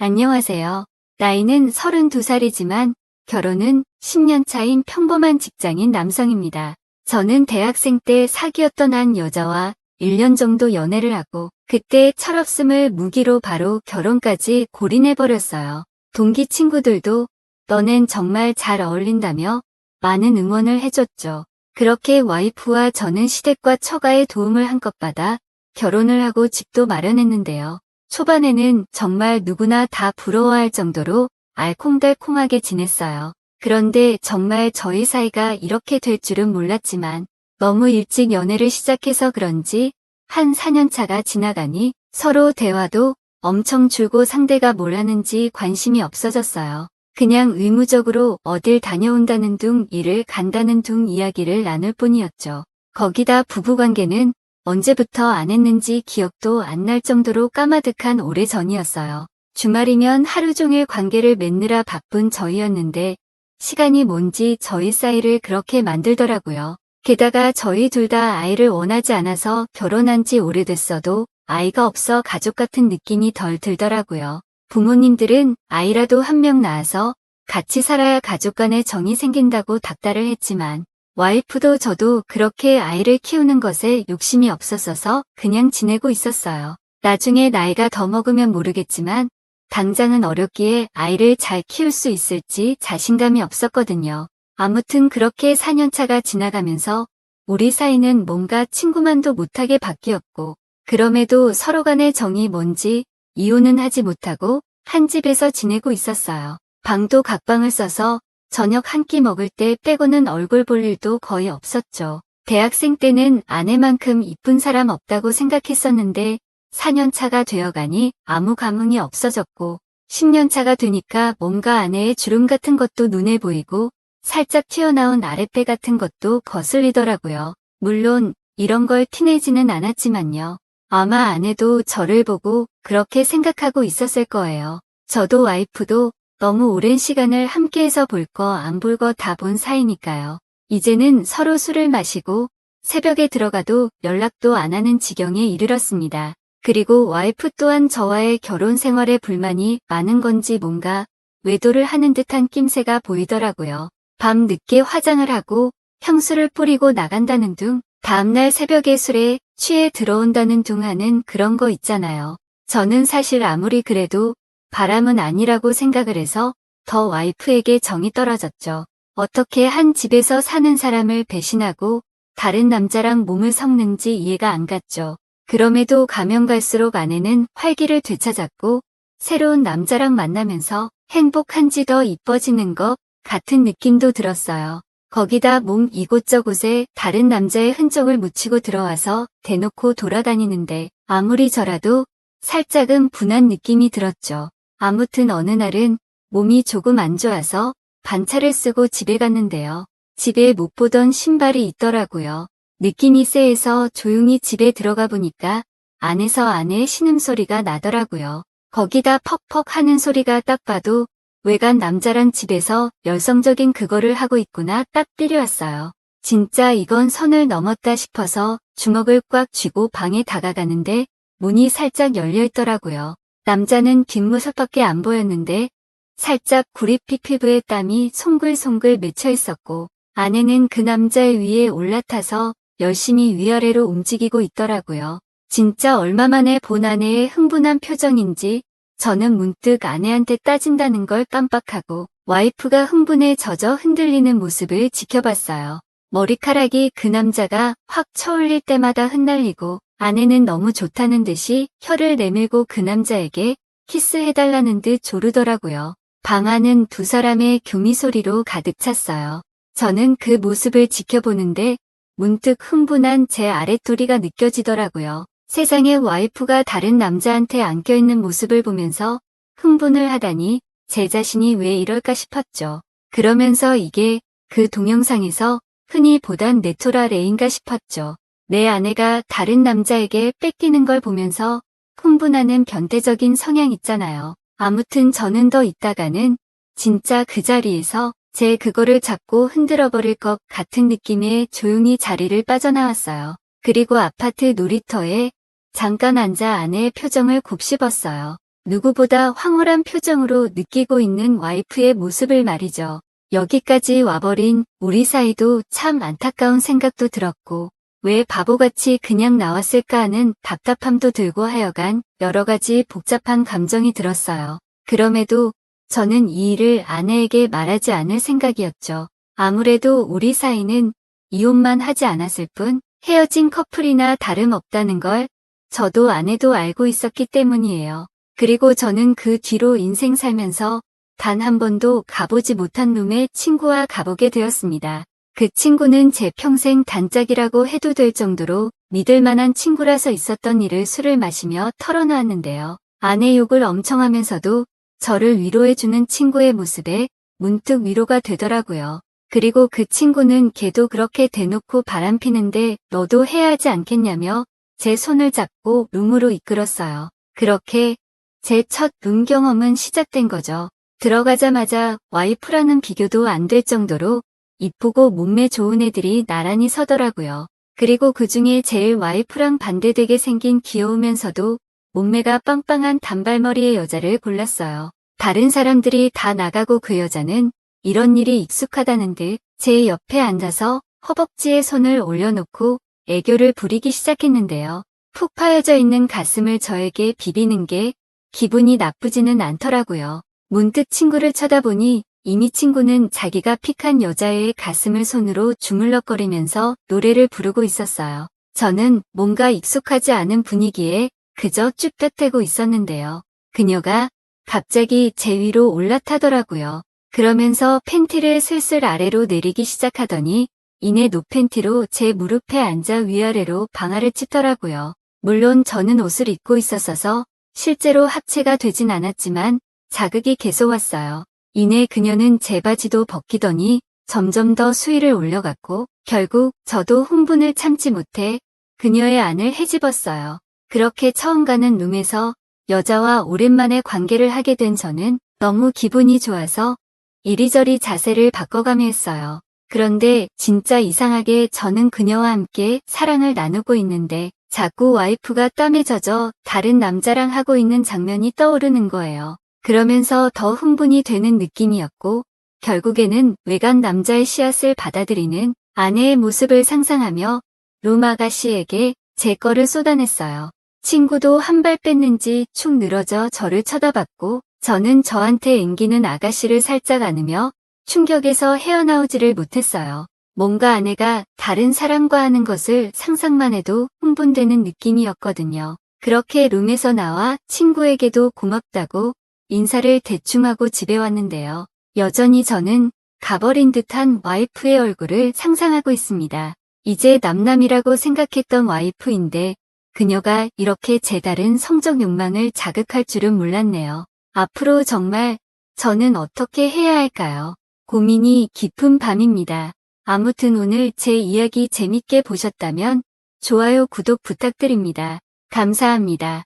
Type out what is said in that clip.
안녕하세요. 나이는 32살이지만 결혼은 10년 차인 평범한 직장인 남성입니다. 저는 대학생 때 사귀었던 한 여자와 1년 정도 연애를 하고 그때 철없음을 무기로 바로 결혼까지 골인해버렸어요. 동기 친구들도 너넨 정말 잘 어울린다며 많은 응원을 해줬죠. 그렇게 와이프와 저는 시댁과 처가의 도움을 한껏 받아 결혼을 하고 집도 마련했는데요. 초반에는 정말 누구나 다 부러워할 정도로 알콩달콩하게 지냈어요. 그런데 정말 저희 사이가 이렇게 될 줄은 몰랐지만 너무 일찍 연애를 시작해서 그런지 한 4년 차가 지나가니 서로 대화도 엄청 줄고 상대가 뭘 하는지 관심이 없어졌어요. 그냥 의무적으로 어딜 다녀온다는 둥 일을 간다는 둥 이야기를 나눌 뿐이었죠. 거기다 부부관계는 언제부터 안 했는지 기억도 안 날 정도로 까마득한 오래전이었어요. 주말이면 하루 종일 관계를 맺느라 바쁜 저희였는데 시간이 뭔지 저희 사이를 그렇게 만들더라고요. 게다가 저희 둘 다 아이를 원하지 않아서 결혼한 지 오래됐어도 아이가 없어 가족 같은 느낌이 덜 들더라고요. 부모님들은 아이라도 한 명 낳아서 같이 살아야 가족 간의 정이 생긴다고 닥달을 했지만 와이프도 저도 그렇게 아이를 키우는 것에 욕심이 없었어서 그냥 지내고 있었어요. 나중에 나이가 더 먹으면 모르겠지만 당장은 어렵기에 아이를 잘 키울 수 있을지 자신감이 없었거든요. 아무튼 그렇게 4년차가 지나가면서 우리 사이는 뭔가 친구만도 못하게 바뀌었고 그럼에도 서로 간의 정이 뭔지 이혼은 하지 못하고 한 집에서 지내고 있었어요. 방도 각방을 써서 저녁 한 끼 먹을 때 빼고는 얼굴 볼 일도 거의 없었죠. 대학생 때는 아내만큼 이쁜 사람 없다고 생각했었는데 4년 차가 되어가니 아무 감흥이 없어졌고 10년 차가 되니까 뭔가 아내의 주름 같은 것도 눈에 보이고 살짝 튀어나온 아랫배 같은 것도 거슬리더라고요. 물론 이런 걸 티내지는 않았지만요. 아마 아내도 저를 보고 그렇게 생각하고 있었을 거예요. 저도 와이프도 너무 오랜 시간을 함께해서 볼 거 안 볼 거 다 본 사이니까요. 이제는 서로 술을 마시고 새벽에 들어가도 연락도 안 하는 지경에 이르렀습니다. 그리고 와이프 또한 저와의 결혼 생활에 불만이 많은 건지 뭔가 외도를 하는 듯한 낌새가 보이더라고요. 밤 늦게 화장을 하고 향수를 뿌리고 나간다는 둥, 다음날 새벽에 술에 취해 들어온다는 둥 하는 그런 거 있잖아요. 저는 사실 아무리 그래도 바람은 아니라고 생각을 해서 더 와이프에게 정이 떨어졌죠. 어떻게 한 집에서 사는 사람을 배신하고 다른 남자랑 몸을 섞는지 이해가 안 갔죠. 그럼에도 가면 갈수록 아내는 활기를 되찾았고 새로운 남자랑 만나면서 행복한지 더 이뻐지는 것 같은 느낌도 들었어요. 거기다 몸 이곳저곳에 다른 남자의 흔적을 묻히고 들어와서 대놓고 돌아다니는데 아무리 저라도 살짝은 분한 느낌이 들었죠. 아무튼 어느 날은 몸이 조금 안 좋아서 반차를 쓰고 집에 갔는데요. 집에 못 보던 신발이 있더라고요. 느낌이 쎄해서 조용히 집에 들어가 보니까 안에서 아내의 신음소리가 나더라고요. 거기다 퍽퍽 하는 소리가 딱 봐도 외간 남자랑 집에서 열성적인 그거를 하고 있구나 딱 띠려왔어요. 진짜 이건 선을 넘었다 싶어서 주먹을 꽉 쥐고 방에 다가가는데 문이 살짝 열려있더라고요. 남자는 뒷모습밖에 안 보였는데 살짝 구릿빛 피부에 땀이 송글송글 맺혀 있었고 아내는 그 남자의 위에 올라타서 열심히 위아래로 움직이고 있더라고요. 진짜 얼마 만에 본 아내의 흥분한 표정인지 저는 문득 아내한테 따진다는 걸 깜빡하고 와이프가 흥분에 젖어 흔들리는 모습을 지켜봤어요. 머리카락이 그 남자가 확 쳐올릴 때마다 흩날리고 아내는 너무 좋다는 듯이 혀를 내밀고 그 남자에게 키스해달라는 듯 조르더라고요. 방 안은 두 사람의 교미 소리로 가득 찼어요. 저는 그 모습을 지켜보는데 문득 흥분한 제 아랫도리가 느껴지더라고요. 세상에 와이프가 다른 남자한테 안겨있는 모습을 보면서 흥분을 하다니 제 자신이 왜 이럴까 싶었죠. 그러면서 이게 그 동영상에서 흔히 보던 네토라 레인가 싶었죠. 내 아내가 다른 남자에게 뺏기는 걸 보면서 흥분하는 변태적인 성향 있잖아요. 아무튼 저는 더 있다가는 진짜 그 자리에서 제 그거를 잡고 흔들어 버릴 것 같은 느낌에 조용히 자리를 빠져나왔어요. 그리고 아파트 놀이터에 잠깐 앉아 아내의 표정을 곱씹었어요. 누구보다 황홀한 표정으로 느끼고 있는 와이프의 모습을 말이죠. 여기까지 와버린 우리 사이도 참 안타까운 생각도 들었고 왜 바보같이 그냥 나왔을까 하는 답답함도 들고 하여간 여러 가지 복잡한 감정이 들었어요. 그럼에도 저는 이 일을 아내에게 말하지 않을 생각이었죠. 아무래도 우리 사이는 이혼만 하지 않았을 뿐 헤어진 커플이나 다름없다는 걸 저도 아내도 알고 있었기 때문이에요. 그리고 저는 그 뒤로 인생 살면서 단 한 번도 가보지 못한 룸에 친구와 가보게 되었습니다. 그 친구는 제 평생 단짝이라고 해도 될 정도로 믿을 만한 친구라서 있었던 일을 술을 마시며 털어놓았는데요. 아내 욕을 엄청 하면서도 저를 위로해주는 친구의 모습에 문득 위로가 되더라고요. 그리고 그 친구는 걔도 그렇게 대놓고 바람피는데 너도 해야 하지 않겠냐며 제 손을 잡고 룸으로 이끌었어요. 그렇게 제 첫 룸 경험은 시작된 거죠. 들어가자마자 와이프라는 비교도 안 될 정도로 이쁘고 몸매 좋은 애들이 나란히 서더라고요. 그리고 그중에 제일 와이프랑 반대되게 생긴 귀여우면서도 몸매가 빵빵한 단발머리의 여자를 골랐어요. 다른 사람들이 다 나가고 그 여자는 이런 일이 익숙하다는 듯 제 옆에 앉아서 허벅지에 손을 올려놓고 애교를 부리기 시작했는데요. 푹 파여져 있는 가슴을 저에게 비비는 게 기분이 나쁘지는 않더라고요. 문득 친구를 쳐다보니 이미 친구는 자기가 픽한 여자의 가슴을 손으로 주물럭거리면서 노래를 부르고 있었어요. 저는 뭔가 익숙하지 않은 분위기에 그저 쭈뼛대고 있었는데요. 그녀가 갑자기 제 위로 올라타더라고요. 그러면서 팬티를 슬슬 아래로 내리기 시작하더니 이내 노팬티로 제 무릎에 앉아 위아래로 방아를 찢더라고요. 물론 저는 옷을 입고 있었어서 실제로 합체가 되진 않았지만 자극이 계속 왔어요. 이내 그녀는 제 바지도 벗기더니 점점 더 수위를 올려갔고 결국 저도 흥분을 참지 못해 그녀의 안을 헤집었어요. 그렇게 처음 가는 룸에서 여자와 오랜만에 관계를 하게 된 저는 너무 기분이 좋아서 이리저리 자세를 바꿔가며 했어요. 그런데 진짜 이상하게 저는 그녀와 함께 사랑을 나누고 있는데 자꾸 와이프가 땀에 젖어 다른 남자랑 하고 있는 장면이 떠오르는 거예요. 그러면서 더 흥분이 되는 느낌이었고 결국에는 외간 남자의 씨앗을 받아들이는 아내의 모습을 상상하며 룸 아가씨에게 제 거를 쏟아냈어요. 친구도 한 발 뺐는지 축 늘어져 저를 쳐다봤고 저는 저한테 앵기는 아가씨를 살짝 안으며 충격에서 헤어나오지를 못했어요. 뭔가 아내가 다른 사람과 하는 것을 상상만 해도 흥분되는 느낌이었거든요. 그렇게 룸에서 나와 친구에게도 고맙다고 인사를 대충 하고 집에 왔는데요. 여전히 저는 가버린 듯한 와이프의 얼굴을 상상하고 있습니다. 이제 남남이라고 생각했던 와이프인데 그녀가 이렇게 제 다른 성적 욕망을 자극할 줄은 몰랐네요. 앞으로 정말 저는 어떻게 해야 할까요? 고민이 깊은 밤입니다. 아무튼 오늘 제 이야기 재밌게 보셨다면 좋아요, 구독 부탁드립니다. 감사합니다.